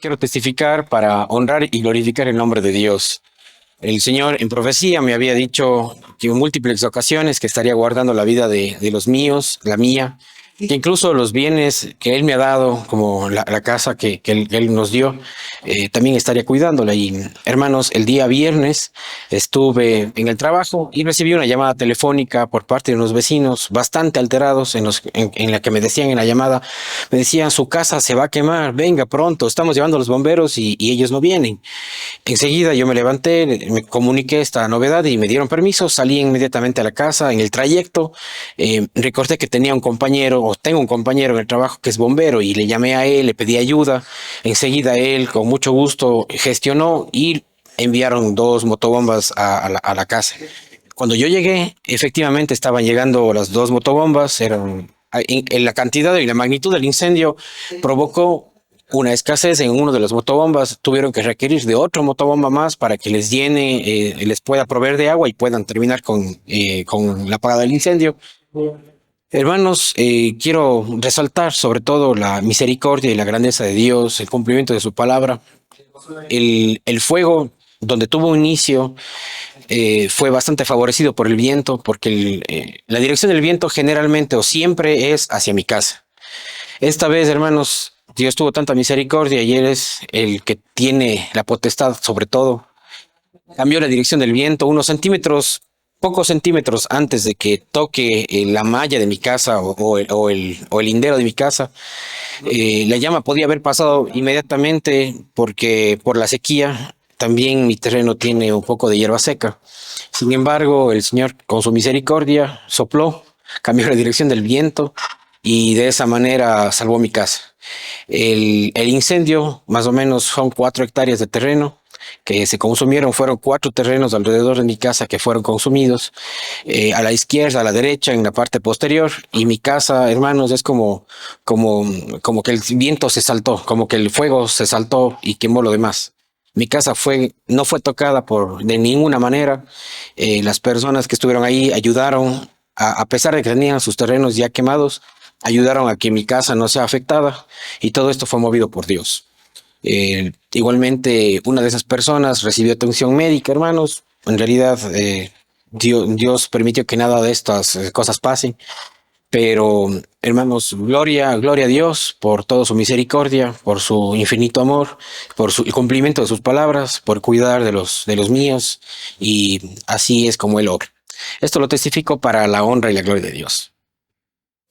Quiero testificar para honrar y glorificar el nombre de Dios. El Señor en profecía me había dicho que en múltiples ocasiones que estaría guardando la vida de los míos, la mía, que incluso los bienes que Él me ha dado, como la casa que él nos dio, también estaría cuidándola. Y hermanos, el día viernes estuve en el trabajo y recibí una llamada telefónica por parte de unos vecinos bastante alterados en la que me decían en la llamada, me decían, su casa se va a quemar, venga pronto, estamos llevando a los bomberos y ellos no vienen. Enseguida yo me levanté, me comuniqué esta novedad y me dieron permiso, salí inmediatamente a la casa. En el trayecto recordé que tenía un compañero, o tengo un compañero en el trabajo que es bombero, y le llamé a él, le pedí ayuda. Enseguida él con mucho gusto gestionó y enviaron dos motobombas a la casa. Cuando yo llegué, efectivamente estaban llegando las dos motobombas, en la cantidad y la magnitud del incendio provocó una escasez en uno de los motobombas. Tuvieron que requerir de otro motobomba más para que les llene, les pueda proveer de agua y puedan terminar con la apagada del incendio. Hermanos, quiero resaltar sobre todo la misericordia y la grandeza de Dios, el cumplimiento de su palabra. El fuego, donde tuvo un inicio, fue bastante favorecido por el viento, porque la dirección del viento generalmente o siempre es hacia mi casa. Esta vez, hermanos, Dios tuvo tanta misericordia y Él es el que tiene la potestad sobre todo. Cambió la dirección del viento unos centímetros, pocos centímetros antes de que toque la malla de mi casa o el lindero de mi casa. La llama podía haber pasado inmediatamente porque por la sequía también mi terreno tiene un poco de hierba seca. Sin embargo, el Señor con su misericordia sopló, cambió la dirección del viento y de esa manera salvó mi casa. El incendio, más o menos son 4 hectáreas de terreno que se consumieron, fueron 4 terrenos alrededor de mi casa que fueron consumidos, a la izquierda, a la derecha, en la parte posterior. Y mi casa, hermanos, es como, como que el viento se saltó, como que el fuego se saltó y quemó lo demás. Mi casa no fue tocada de ninguna manera. Las personas que estuvieron ahí ayudaron, a pesar de que tenían sus terrenos ya quemados, ayudaron a que mi casa no sea afectada, y todo esto fue movido por Dios. Igualmente, una de esas personas recibió atención médica, hermanos. En realidad, Dios permitió que nada de estas cosas pasen, pero, hermanos, gloria a Dios por toda su misericordia, por su infinito amor, por el cumplimiento de sus palabras, por cuidar de los míos, y así es como Él obra. Esto lo testifico para la honra y la gloria de Dios.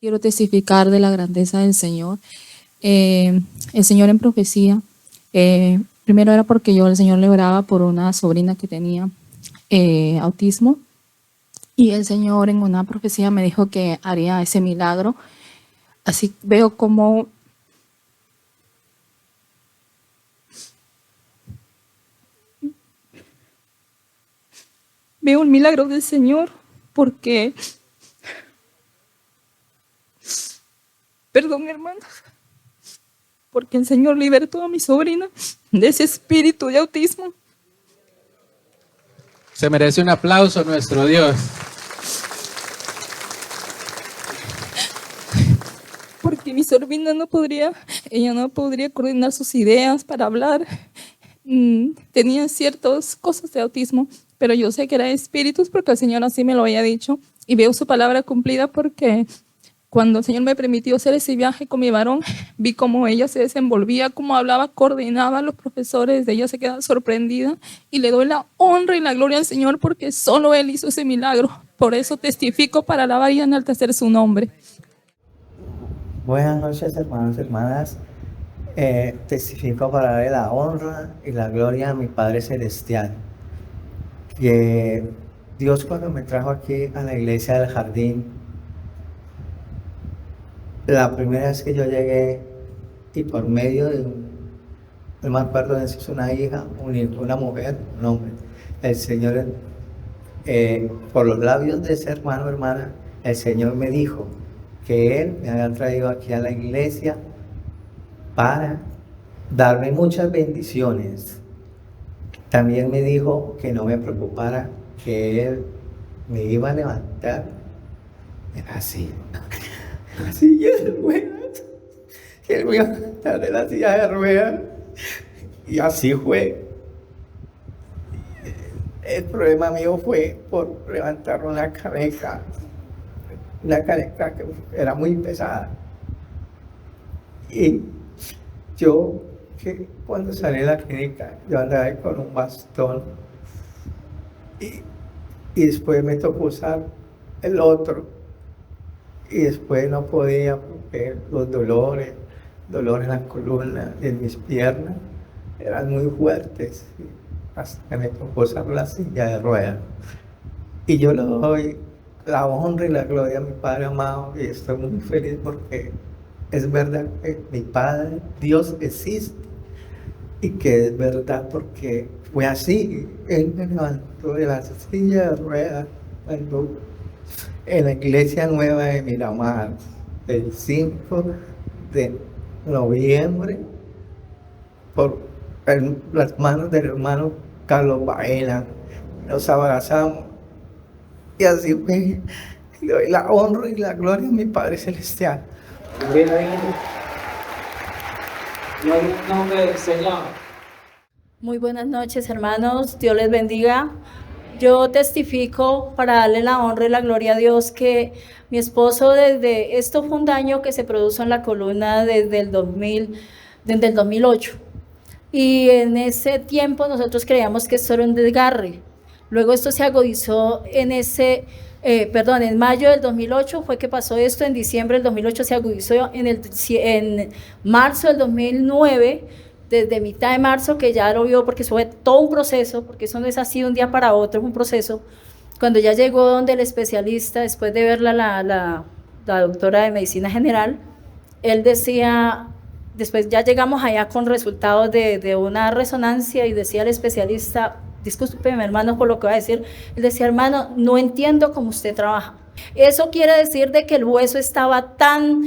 Quiero testificar de la grandeza del Señor. El Señor en profecía, primero era porque el Señor le oraba por una sobrina que tenía autismo, y el Señor en una profecía me dijo que haría ese milagro. Así veo veo el milagro del Señor, porque, perdón hermanos, porque el Señor libertó a mi sobrina de ese espíritu de autismo. Se merece un aplauso nuestro Dios. Porque mi sobrina no podría coordinar sus ideas para hablar. Tenía ciertas cosas de autismo, pero yo sé que eran espíritus porque el Señor así me lo había dicho, y veo su palabra cumplida, porque cuando el Señor me permitió hacer ese viaje con mi varón, vi cómo ella se desenvolvía, cómo hablaba, coordinaba a los profesores, de ella se quedaba sorprendida, y le doy la honra y la gloria al Señor porque solo Él hizo ese milagro. Por eso testifico para alabar y enaltecer su nombre. Buenas noches, hermanos y hermanas. Testifico para darle la honra y la gloria a mi Padre Celestial. Que Dios, cuando me trajo aquí a la iglesia del jardín, la primera vez que yo llegué, y por medio de no me acuerdo si es una hija, una mujer, un hombre, el Señor, por los labios de ese hermano o hermana, el Señor me dijo que Él me había traído aquí a la iglesia para darme muchas bendiciones. También me dijo que no me preocupara, que Él me iba a levantar así, así de ruedas, que Él me iba a levantar de la silla de ruedas, Y así fue. El problema mío fue por levantar una caneca que era muy pesada. Y yo, que cuando salí de la clínica, yo andaba ahí con un bastón y después me tocó usar el otro y después no podía porque los dolores en la columna, en mis piernas, eran muy fuertes. Hasta que me tocó usar la silla de ruedas. Y yo le doy la honra y la gloria a mi Padre amado y estoy muy feliz porque es verdad que mi Padre, Dios existe y que es verdad porque fue así. Él me levantó de la silla de ruedas cuando en la iglesia nueva de Miramar, el 5 de noviembre, por las manos del hermano Carlos Baena, nos abrazamos y así fue. Le doy la honra y la gloria a mi Padre Celestial. Gloria al nombre del Señor. Muy buenas noches, hermanos. Dios les bendiga. Yo testifico para darle la honra y la gloria a Dios que mi esposo esto fue un daño que se produjo en la columna desde el 2008. Y en ese tiempo nosotros creíamos que esto era un desgarre. Luego esto se agudizó en mayo del 2008 fue que pasó esto, en diciembre del 2008 se agudizó, en marzo del 2009, desde mitad de marzo, que ya lo vio, porque eso fue todo un proceso, porque eso no es así de un día para otro, es un proceso. Cuando ya llegó donde el especialista, después de verla la doctora de medicina general, él decía, después ya llegamos allá con resultados de una resonancia y decía el especialista, discúlpeme hermano por lo que va a decir, él decía, hermano, no entiendo cómo usted trabaja. Eso quiere decir de que el hueso estaba tan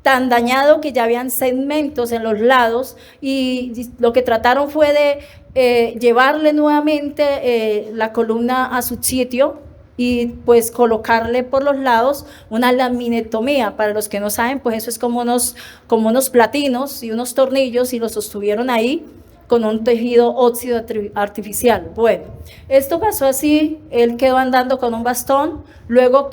dañado que ya habían segmentos en los lados y lo que trataron fue de llevarle nuevamente la columna a su sitio y pues colocarle por los lados una laminectomía. Para los que no saben, pues eso es como unos platinos y unos tornillos y los sostuvieron ahí con un tejido óxido artificial. Bueno, esto pasó así, él quedó andando con un bastón, luego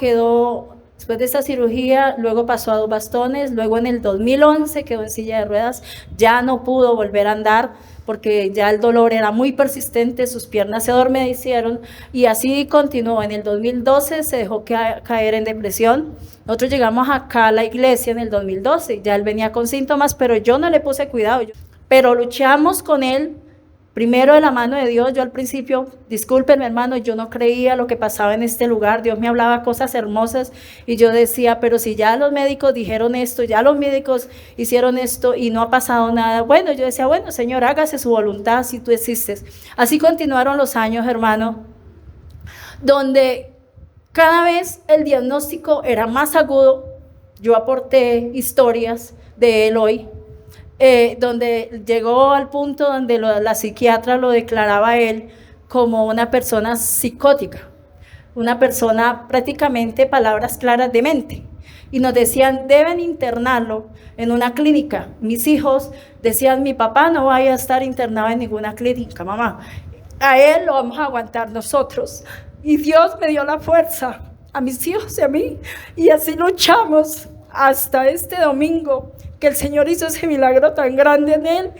después de esa cirugía, luego pasó a 2 bastones, luego en el 2011 quedó en silla de ruedas, ya no pudo volver a andar porque ya el dolor era muy persistente, sus piernas se adormecieron y así continuó. En el 2012 se dejó caer en depresión. Nosotros llegamos acá a la iglesia en el 2012, ya él venía con síntomas, pero yo no le puse cuidado. Pero luchamos con él, primero de la mano de Dios. Yo al principio, discúlpenme hermano, yo no creía lo que pasaba en este lugar. Dios me hablaba cosas hermosas y yo decía, pero si ya los médicos dijeron esto, ya los médicos hicieron esto y no ha pasado nada. Bueno, yo decía, bueno, Señor, hágase su voluntad si tú existes. Así continuaron los años, hermano, donde cada vez el diagnóstico era más agudo. Yo aporté historias de él hoy, donde llegó al punto donde la psiquiatra lo declaraba a él como una persona psicótica, una persona prácticamente, palabras claras, demente. Y nos decían, deben internarlo en una clínica. Mis hijos decían, mi papá no vaya a estar internado en ninguna clínica, mamá. A él lo vamos a aguantar nosotros. Y Dios me dio la fuerza a mis hijos y a mí. Y así luchamos hasta este domingo, que el Señor hizo ese milagro tan grande en él,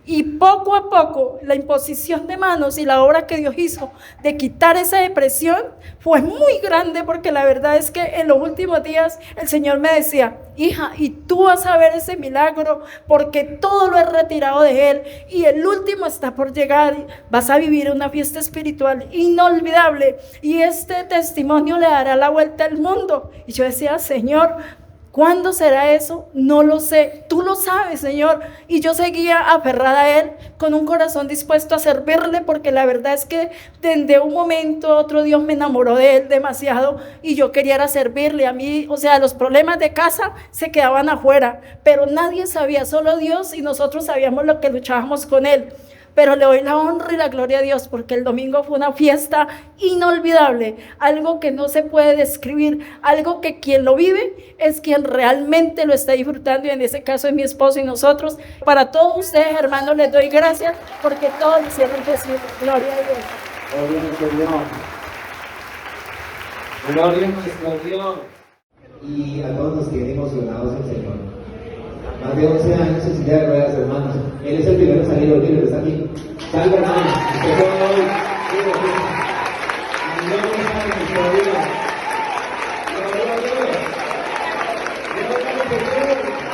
y poco a poco la imposición de manos y la obra que Dios hizo de quitar esa depresión fue muy grande, porque la verdad es que en los últimos días el Señor me decía, hija, y tú vas a ver ese milagro porque todo lo he retirado de él y el último está por llegar, vas a vivir una fiesta espiritual inolvidable y este testimonio le dará la vuelta al mundo. Y yo decía, Señor, ¿cuándo será eso? No lo sé, tú lo sabes, Señor. Y yo seguía aferrada a él con un corazón dispuesto a servirle, porque la verdad es que desde un momento a otro Dios me enamoró de él demasiado y yo quería era servirle. A mí, o sea, los problemas de casa se quedaban afuera, pero nadie sabía, solo Dios y nosotros sabíamos lo que luchábamos con él. pero le doy la honra y la gloria a Dios porque el domingo fue una fiesta inolvidable, algo que no se puede describir, algo que quien lo vive es quien realmente lo está disfrutando, y en ese caso es mi esposo y nosotros. Para todos ustedes, hermanos, les doy gracias porque todos hicieron posible. Gloria a Dios. Gloria a nuestro Dios. Gloria a nuestro Dios. Y a todos los que vienen emocionados en el Señor. Más de 11 años en silla de ruedas, hermanos. Él es el primero en salir, el primero está aquí. Salga, hermano. Usted se va hoy. Dios nos sabe nuestra vida. Gloria a Dios. Gloria a Dios.